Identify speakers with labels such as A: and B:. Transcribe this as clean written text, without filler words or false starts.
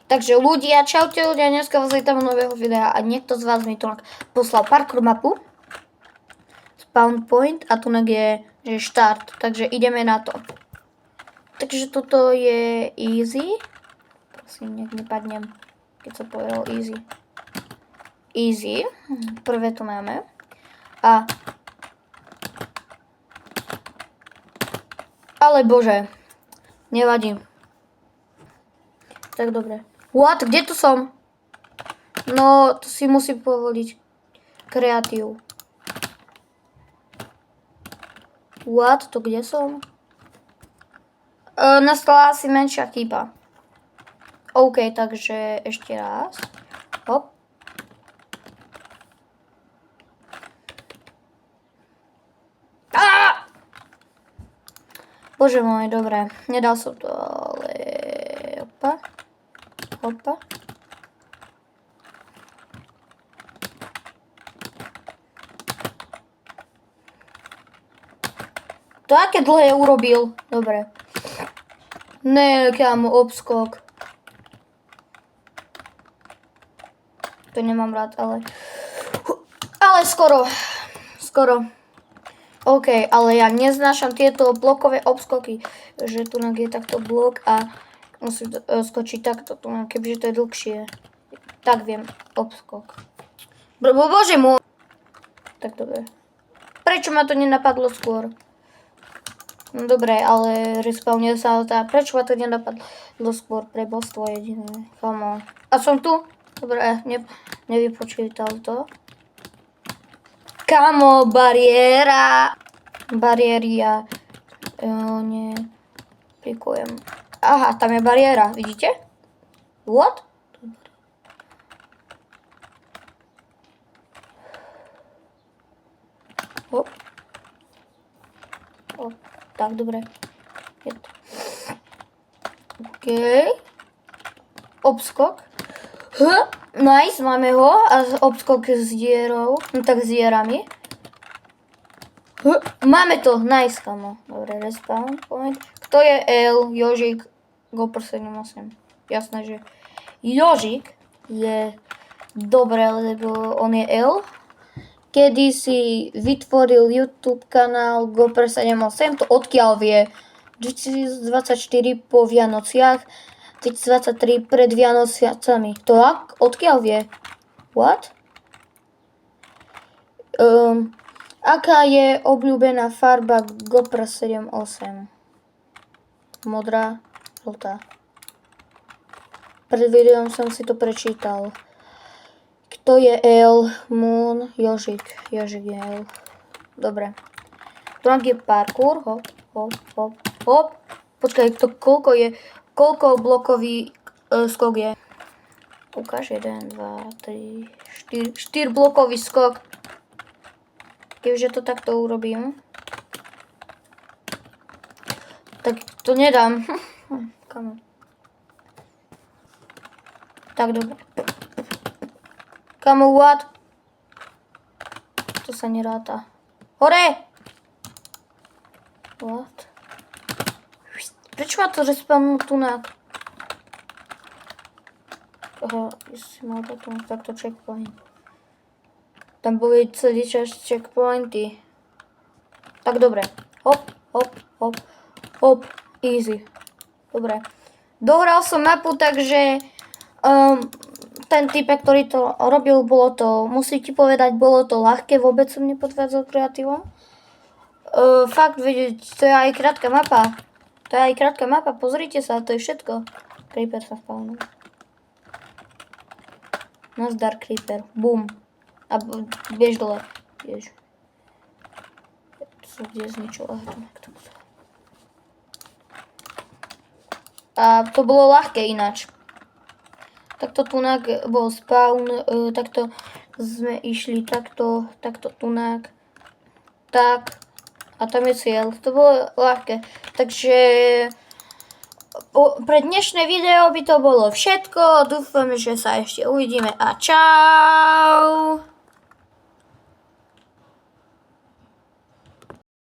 A: Takže ľudia, čaute ľudia, dneska vás vítam nového videa a niekto z vás mi tu poslal parkour mapu. Spawn point a tu je že štart, takže ideme na to. Takže toto je easy. Prosím, nech nepadnem, keď som povedal easy. Easy. Prvé to máme. Ale bože, nevadí. Tak dobre. What? Kde tu som? No, to si musím povoliť. Kreatív. What? To kde som? Nastala asi menšia chyba. OK, takže ešte raz. Hop. Bože môj, dobre. Nedal som to, ale... Opa. Opa. To aké dlhé urobil? Dobre. Ne, kámo, obskok. To nemám rád, ale... Ale skoro. Skoro. OK, ale ja neznášam tieto blokové obskoky. Že tu je takto blok a musím skočiť takto, kebyže to je dlhšie. Tak viem, obskok. Bože môj. Tak dobre. Prečo ma to nenapadlo skôr? No dobre, ale respawnil sa tá. Prečo ma to nenapadlo skôr? Prebolstvo jediné. Come on. A som tu? Dobre, nevypočítal to. Kamo, bariéra. Bariéria. Nie. Plikujem. Aha, tam je bariéra, vidíte? What? Hop. Hop. Tak, dobre. Je to. OK. Obskok. Nice, máme ho. A obskok s dierou. No tak s dierami. Máme to. Nice, kamo. Dobre, respawn point. Kto je L? Jožik. GoPro 7.8. Jasné, že Jožik je dobré, lebo on je L. Kedy si vytvoril YouTube kanál GoPro 7.8, to odkiaľ vie? 2024 po Vianociach, 2023 pred Vianociacami. To odkiaľ vie? What? Aká je obľúbená farba GoPro 7.8? Modrá, žltá. Pred videom som si to prečítal. Kto je L? Moon, Jožik. Jožik je L. Dobre. Tu je parkour. Hop, hop, hop, hop. Počkaj, to koľko blokový skok je? Ukáž, 1, 2, 3, 4 blokový skok. Keďže to takto urobím, tak to nedám. Come on. Tak, dobre. Kamo, what? To sa neráta. Hore! What? Prečo ma to respawnul tunak? Aha, si mal takto checkpoint. Tam boli celý čas checkpointy. Tak, dobre. Hop, hop, hop, hop. Easy. Dobre. Dohral som mapu, takže... ten typek, ktorý to robil, musím ti povedať, bolo to ľahké, vôbec som nepodvádzal kreatívom. Fakt, vidieť, to je aj krátka mapa. To je aj krátka mapa, pozrite sa, to je všetko. Creeper sa spawnul. Nazdar, Creeper. Bum. A biež dole. Biež. To sa kde zničilo. A to bolo ľahké ináč. Takto tunak bol spawn, takto sme išli, takto tunak, tak a tam je cieľ. To bolo ľahké. Takže pre dnešné video by to bolo všetko. Dúfam, že sa ešte uvidíme a čau!